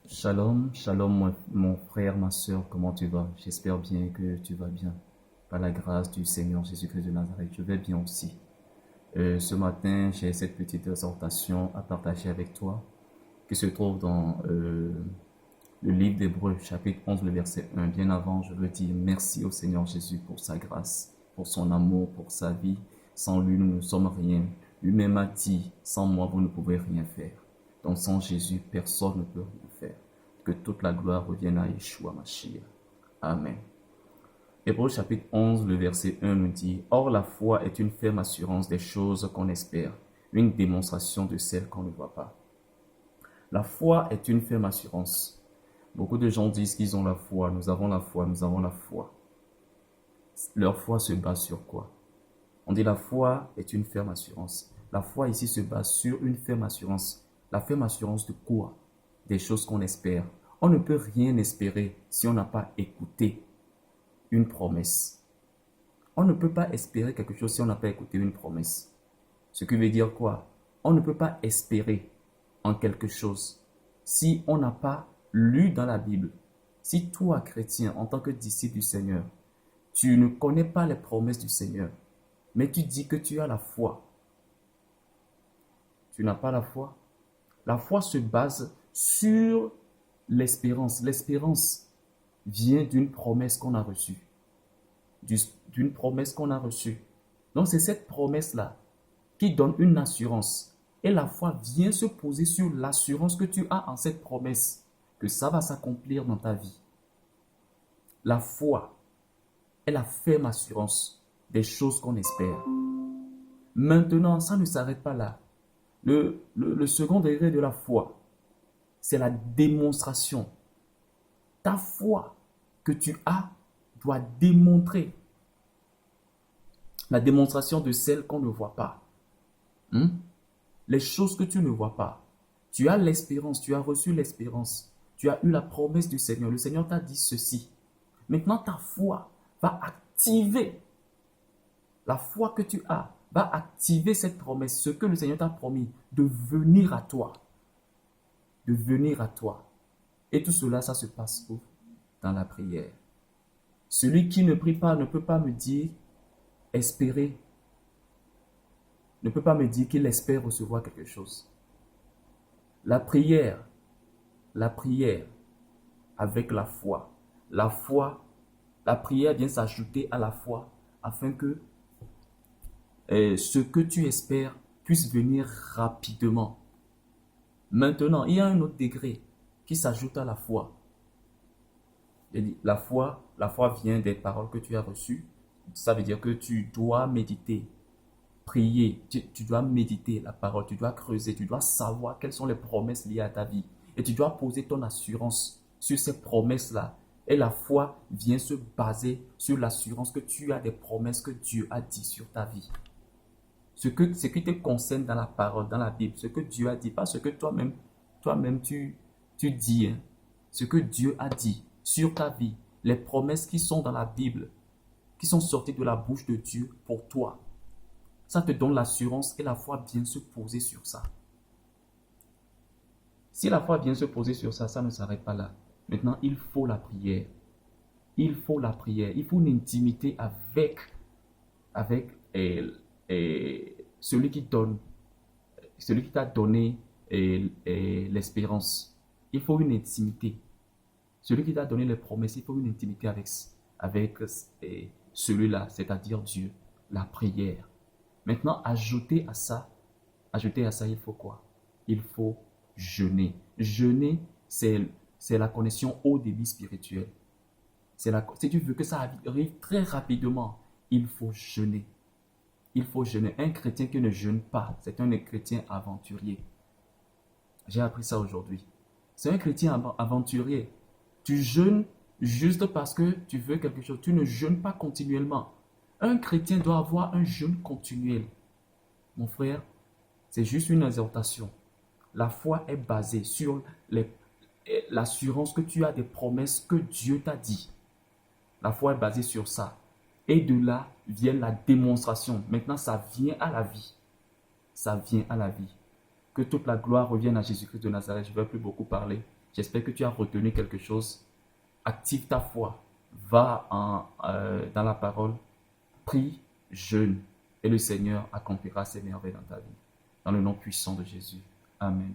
Shalom, shalom mon frère, ma soeur, comment tu vas? J'espère bien que tu vas bien. Par la grâce du Seigneur Jésus-Christ de Nazareth, je vais bien aussi. Ce matin, j'ai cette petite exhortation à partager avec toi qui se trouve dans le livre d'Hébreux, chapitre 11, le verset 1. Bien avant, je veux dire merci au Seigneur Jésus pour sa grâce, pour son amour, pour sa vie. Sans lui, nous ne sommes rien. Lui-même a dit, sans moi, vous ne pouvez rien faire. Donc sans Jésus, personne ne peut rien faire. Que toute la gloire revienne à Yeshua Mashiach. Amen. Hébreux chapitre 11, le verset 1 nous dit, « Or la foi est une ferme assurance des choses qu'on espère, une démonstration de celles qu'on ne voit pas. » La foi est une ferme assurance. Beaucoup de gens disent qu'ils ont la foi, nous avons la foi, nous avons la foi. Leur foi se base sur quoi? On dit la foi est une ferme assurance. La foi ici se base sur une ferme assurance. La ferme assurance de quoi? Des choses qu'on espère. On ne peut rien espérer si on n'a pas écouté une promesse. On ne peut pas espérer quelque chose si on n'a pas écouté une promesse. Ce qui veut dire quoi? On ne peut pas espérer en quelque chose si on n'a pas lu dans la Bible. Si toi, chrétien, en tant que disciple du Seigneur, tu ne connais pas les promesses du Seigneur, mais tu dis que tu as la foi, tu n'as pas la foi. La foi se base sur l'espérance. L'espérance vient d'une promesse qu'on a reçue. D'une promesse qu'on a reçue. Donc c'est cette promesse-là qui donne une assurance. Et la foi vient se poser sur l'assurance que tu as en cette promesse, que ça va s'accomplir dans ta vie. La foi est la ferme assurance des choses qu'on espère. Maintenant, ça ne s'arrête pas là. Le second degré de la foi, c'est la démonstration. Ta foi que tu as doit démontrer la démonstration de celle qu'on ne voit pas. Les choses que tu ne vois pas. Tu as l'espérance, tu as reçu l'espérance. Tu as eu la promesse du Seigneur. Le Seigneur t'a dit ceci. Maintenant, ta foi va activer. La foi que tu as va activer cette promesse, ce que le Seigneur t'a promis, de venir à toi. De venir à toi. Et tout cela, ça se passe où? Dans la prière. Celui qui ne prie pas ne peut pas me dire espérer. Ne peut pas me dire qu'il espère recevoir quelque chose. La prière avec la foi. La prière vient s'ajouter à la foi afin que ce que tu espères puisse venir rapidement. Maintenant, il y a un autre degré qui s'ajoute à la foi. La foi vient des paroles que tu as reçues. Ça veut dire que tu dois méditer, prier, tu dois méditer la parole, tu dois creuser, tu dois savoir quelles sont les promesses liées à ta vie. Et tu dois poser ton assurance sur ces promesses-là. Et la foi vient se baser sur l'assurance que tu as des promesses que Dieu a dit sur ta vie. Ce qui te concerne dans la parole, dans la Bible, ce que Dieu a dit, pas ce que toi-même tu dis, hein. Ce que Dieu a dit sur ta vie, les promesses qui sont dans la Bible, qui sont sorties de la bouche de Dieu pour toi. Ça te donne l'assurance et la foi vient se poser sur ça. Si la foi vient se poser sur ça, ça ne s'arrête pas là. Maintenant, il faut la prière. Il faut la prière. Il faut une intimité avec celui qui t'a donné l'espérance. Il faut une intimité. Celui qui t'a donné les promesses, il faut une intimité avec celui-là, c'est-à-dire Dieu, la prière. Maintenant, ajouter à ça, il faut quoi? Il faut jeûner. Jeûner, c'est la connexion au débit spirituel. Si tu veux que ça arrive très rapidement, il faut jeûner. Il faut jeûner. Un chrétien qui ne jeûne pas, c'est un chrétien aventurier. J'ai appris ça aujourd'hui. C'est un chrétien aventurier. Tu jeûnes juste parce que tu veux quelque chose. Tu ne jeûnes pas continuellement. Un chrétien doit avoir un jeûne continuel. Mon frère, c'est juste une exhortation. La foi est basée sur l'assurance que tu as des promesses que Dieu t'a dit. La foi est basée sur ça. Et de là vient la démonstration. Maintenant, ça vient à la vie. Ça vient à la vie. Que toute la gloire revienne à Jésus-Christ de Nazareth. Je ne vais plus beaucoup parler. J'espère que tu as retenu quelque chose. Active ta foi. Va dans la parole. Prie, jeûne. Et le Seigneur accomplira ses merveilles dans ta vie. Dans le nom puissant de Jésus. Amen.